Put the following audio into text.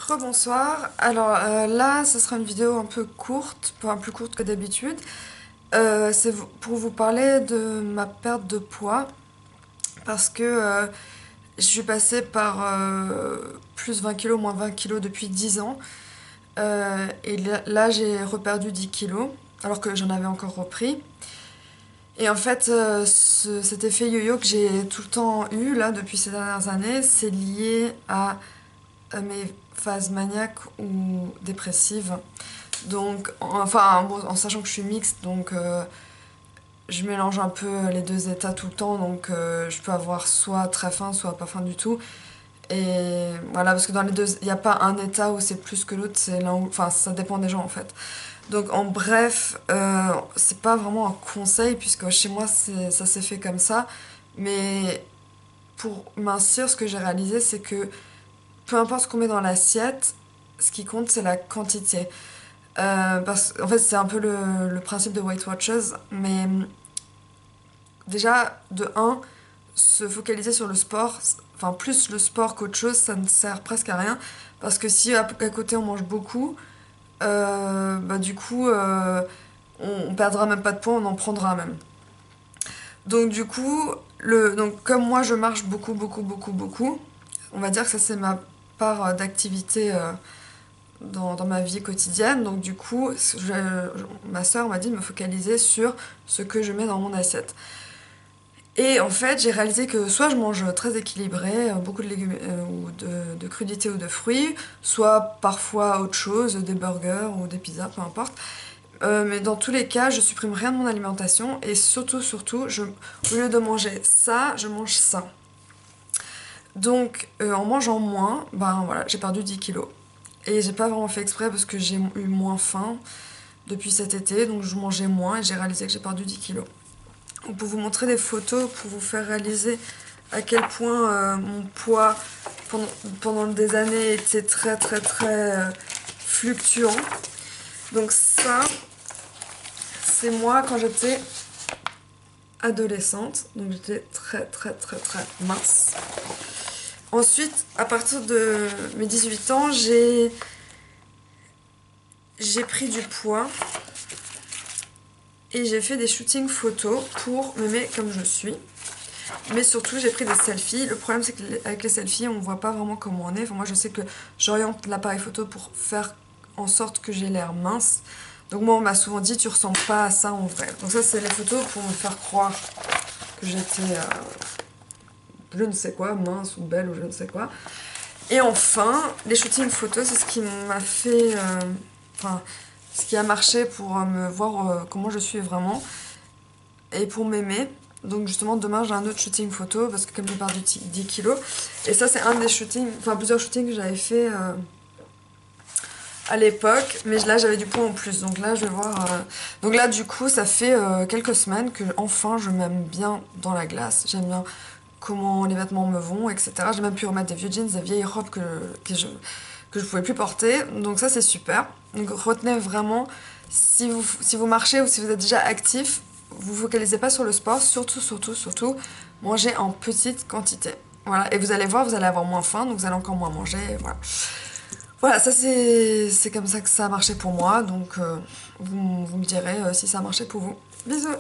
Rebonsoir, alors là ce sera une vidéo un peu courte, enfin plus courte que d'habitude. C'est pour vous parler de ma perte de poids parce que je suis passée par plus 20 kilos, moins 20 kilos depuis 10 ans. Et là j'ai reperdu 10 kilos alors que j'en avais encore repris. Et en fait cet effet yo-yo que j'ai tout le temps eu là depuis ces dernières années, c'est lié à mes phases maniaques ou dépressives. Donc, enfin, bon, en sachant que je suis mixte, donc je mélange un peu les deux états tout le temps, donc je peux avoir soit très faim, soit pas faim du tout. Et voilà, parce que dans les deux, il n'y a pas un état où c'est plus que l'autre, c'est l'un enfin, ça dépend des gens en fait. Donc, en bref, c'est pas vraiment un conseil, puisque chez moi, ça s'est fait comme ça. Mais pour mincir, ce que j'ai réalisé, c'est que peu importe ce qu'on met dans l'assiette, ce qui compte, c'est la quantité. Parce qu'en fait, c'est un peu le principe de Weight Watchers, mais déjà, de un, se focaliser sur le sport, enfin plus le sport qu'autre chose, ça ne sert presque à rien. Parce que si à côté on mange beaucoup, bah du coup, on perdra même pas de poids, on en prendra même. Donc du coup, donc comme moi je marche beaucoup, beaucoup, beaucoup, beaucoup, on va dire que ça c'est ma part d'activité dans ma vie quotidienne. Donc du coup, ma soeur m'a dit de me focaliser sur ce que je mets dans mon assiette. Et en fait, j'ai réalisé que soit je mange très équilibré, beaucoup de légumes ou de crudités ou de fruits, soit parfois autre chose, des burgers ou des pizzas, peu importe. Mais dans tous les cas, je supprime rien de mon alimentation et surtout, au lieu de manger ça, je mange ça. Donc, en mangeant moins, ben voilà, j'ai perdu 10 kilos. Et j'ai pas vraiment fait exprès parce que j'ai eu moins faim depuis cet été, donc je mangeais moins et j'ai réalisé que j'ai perdu 10 kilos. Donc pour vous montrer des photos, pour vous faire réaliser à quel point mon poids pendant des années était très fluctuant. Donc ça, c'est moi quand j'étais adolescente, donc j'étais très mince. Ensuite, à partir de mes 18 ans, j'ai pris du poids et j'ai fait des shootings photos pour m'aimer comme je suis. Mais surtout, j'ai pris des selfies. Le problème, c'est qu'avec les selfies, on voit pas vraiment comment on est. Enfin, moi, je sais que j'oriente l'appareil photo pour faire en sorte que j'ai l'air mince. Donc moi, on m'a souvent dit, tu ressembles pas à ça en vrai. Donc ça, c'est les photos pour me faire croire que j'étais je ne sais quoi, mince ou belle ou je ne sais quoi. Et enfin, les shootings photos, c'est ce qui m'a fait... enfin, ce qui a marché pour me voir comment je suis vraiment et pour m'aimer. Donc justement, demain, j'ai un autre shooting photo parce que comme j'ai perdu 10 kilos. Et ça, c'est un des shootings, enfin plusieurs shootings que j'avais fait à l'époque. Mais là, j'avais du poids en plus. Donc là, je vais voir... Donc là, du coup, ça fait quelques semaines que enfin, je m'aime bien dans la glace. J'aime bien comment les vêtements me vont, etc. J'ai même pu remettre des vieux jeans, des vieilles robes que je pouvais plus porter. Donc ça, c'est super. Donc retenez vraiment, si vous marchez ou si vous êtes déjà actif, vous focalisez pas sur le sport, surtout, mangez en petite quantité. Voilà, et vous allez voir, vous allez avoir moins faim, donc vous allez encore moins manger, voilà. Voilà, ça c'est comme ça que ça a marché pour moi, donc vous me direz si ça a marché pour vous. Bisous!